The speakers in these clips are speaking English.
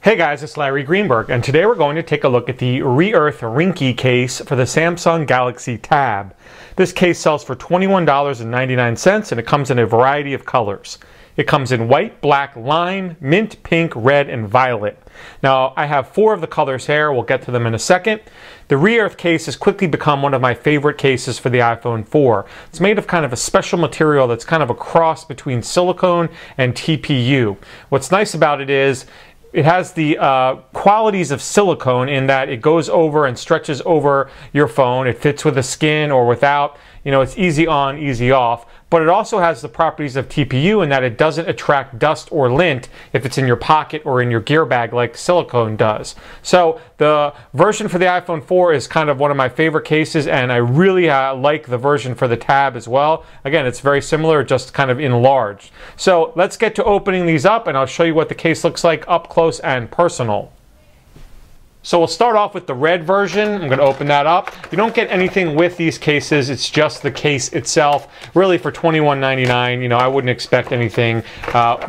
Hey guys, it's Larry Greenberg, and today we're going to take a look at the Rearth Ringke case for the Samsung Galaxy Tab. This case sells for $21.99 and it comes in a variety of colors. It comes in white, black, lime, mint, pink, red, and violet. Now, I have 4 of the colors here. We'll get to them in a second. The Rearth case has quickly become one of my favorite cases for the iPhone 4. It's made of kind of a special material that's kind of a cross between silicone and TPU. What's nice about it is it has the qualities of silicone in that it goes over and stretches over your phone. It fits with the skin or without. You know, it's easy on, easy off. But it also has the properties of TPU in that it doesn't attract dust or lint if it's in your pocket or in your gear bag like silicone does. So the version for the iPhone 4 is kind of one of my favorite cases, and I really like the version for the Tab as well. Again, it's very similar, just kind of enlarged. So let's get to opening these up, and I'll show you what the case looks like up close and personal. So we'll start off with the red version. I'm going to open that up. You don't get anything with these cases. It's just the case itself. Really, for $21.99, you know, I wouldn't expect anything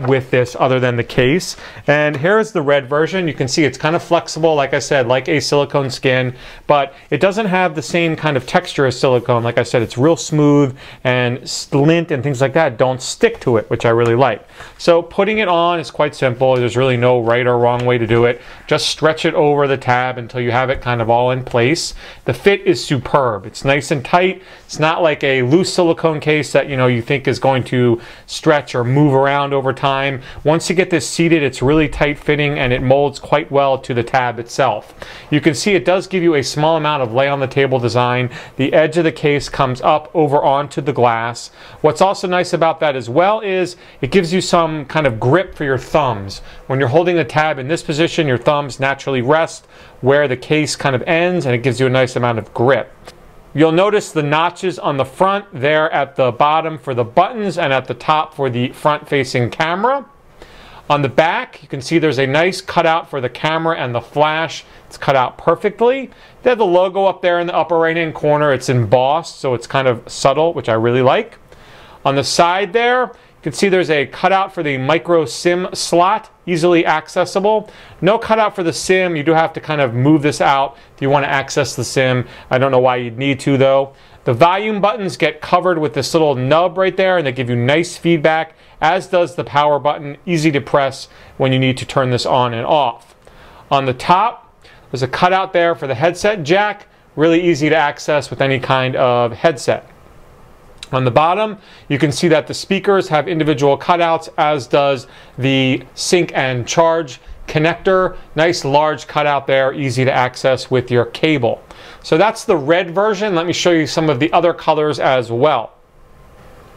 with this other than the case. And here's the red version. You can see it's kind of flexible, like I said, like a silicone skin, but it doesn't have the same kind of texture as silicone. Like I said, it's real smooth, and lint and things like that don't stick to it, which I really like. So putting it on is quite simple. There's really no right or wrong way to do it. Just stretch it over the tab until you have it kind of all in place. The fit is superb. It's nice and tight. It's not like a loose silicone case that you think is going to stretch or move around over time. Once you get this seated, it's really tight fitting and it molds quite well to the tab itself. You can see it does give you a small amount of lay on the table design. The edge of the case comes up over onto the glass. What's also nice about that as well is it gives you some kind of grip for your thumbs. When you're holding the tab in this position, your thumbs naturally rest where the case kind of ends, and it gives you a nice amount of grip. You'll notice the notches on the front there at the bottom for the buttons and at the top for the front-facing camera. On the back, you can see there's a nice cutout for the camera and the flash. It's cut out perfectly. They have the logo up there in the upper right-hand corner. It's embossed, so it's kind of subtle, which I really like. On the side there, you can see there's a cutout for the micro SIM slot, easily accessible. No cutout for the SIM. You do have to kind of move this out if you want to access the SIM. I don't know why you'd need to though. The volume buttons get covered with this little nub right there, and they give you nice feedback, as does the power button, easy to press when you need to turn this on and off. On the top, there's a cutout there for the headset jack, really easy to access with any kind of headset. On the bottom, you can see that the speakers have individual cutouts, as does the sync and charge connector. Nice large cutout there, easy to access with your cable. So that's the red version. Let me show you some of the other colors as well.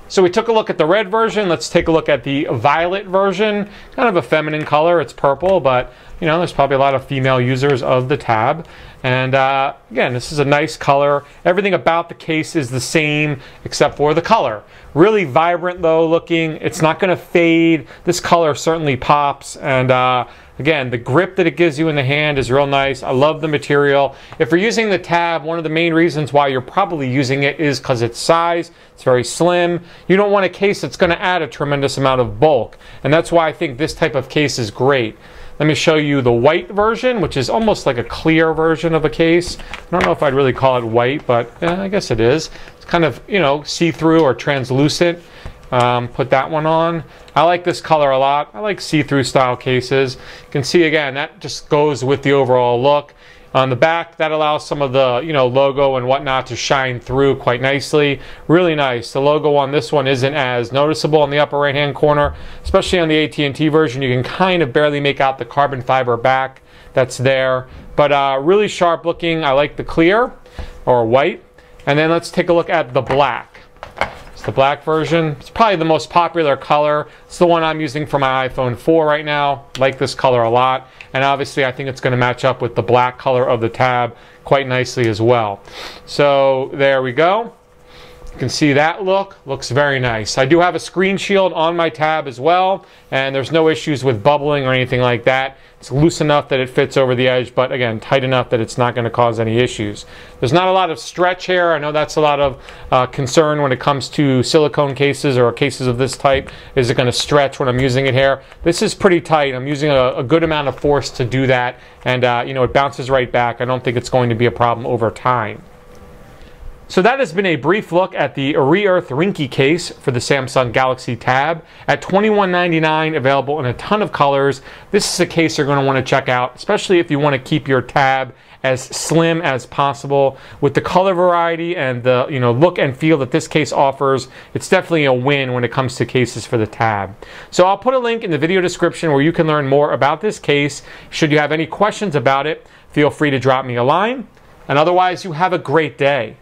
So we took a look at the red version. Let's take a look at the violet version. Kind of a feminine color. It's purple, but there's probably a lot of female users of the Tab. And again, this is a nice color. Everything about the case is the same except for the color. Really vibrant though looking. It's not going to fade. This color certainly pops. And again, the grip that it gives you in the hand is real nice. I love the material. If you're using the Tab, one of the main reasons why you're probably using it is because its size. It's very slim. You don't want a case that's going to add a tremendous amount of bulk. And that's why I think this type of case is great. Let me show you the white version, which is almost like a clear version of a case. I don't know if I'd really call it white, but I guess it is. It's kind of, see-through or translucent. Put that one on. I like this color a lot. I like see-through style cases. You can see again, that just goes with the overall look. On the back, that allows some of the logo and whatnot to shine through quite nicely. Really nice. The logo on this one isn't as noticeable in the upper right hand corner, especially on the AT&T version. You can kind of barely make out the carbon fiber back that's there, but really sharp looking. I like the clear or white. And then let's take a look at the black. It's the black version. It's probably the most popular color. It's the one I'm using for my iPhone 4 right now. Like this color a lot. And obviously I think it's going to match up with the black color of the Tab quite nicely as well. So there we go. You can see that looks very nice. I do have a screen shield on my tab as well, and there's no issues with bubbling or anything like that. It's loose enough that it fits over the edge, but again, tight enough that it's not going to cause any issues. There's not a lot of stretch here. I know that's a lot of concern when it comes to silicone cases or cases of this type. Is it going to stretch when I'm using it here? This is pretty tight. I'm using a good amount of force to do that, and you know, it bounces right back. I don't think it's going to be a problem over time. So that has been a brief look at the Rearth Ringke case for the Samsung Galaxy Tab at $21.99, available in a ton of colors. This is a case you're going to want to check out, especially if you want to keep your tab as slim as possible. With the color variety and the look and feel that this case offers, it's definitely a win when it comes to cases for the Tab. So I'll put a link in the video description where you can learn more about this case. Should you have any questions about it, feel free to drop me a line. And otherwise, you have a great day.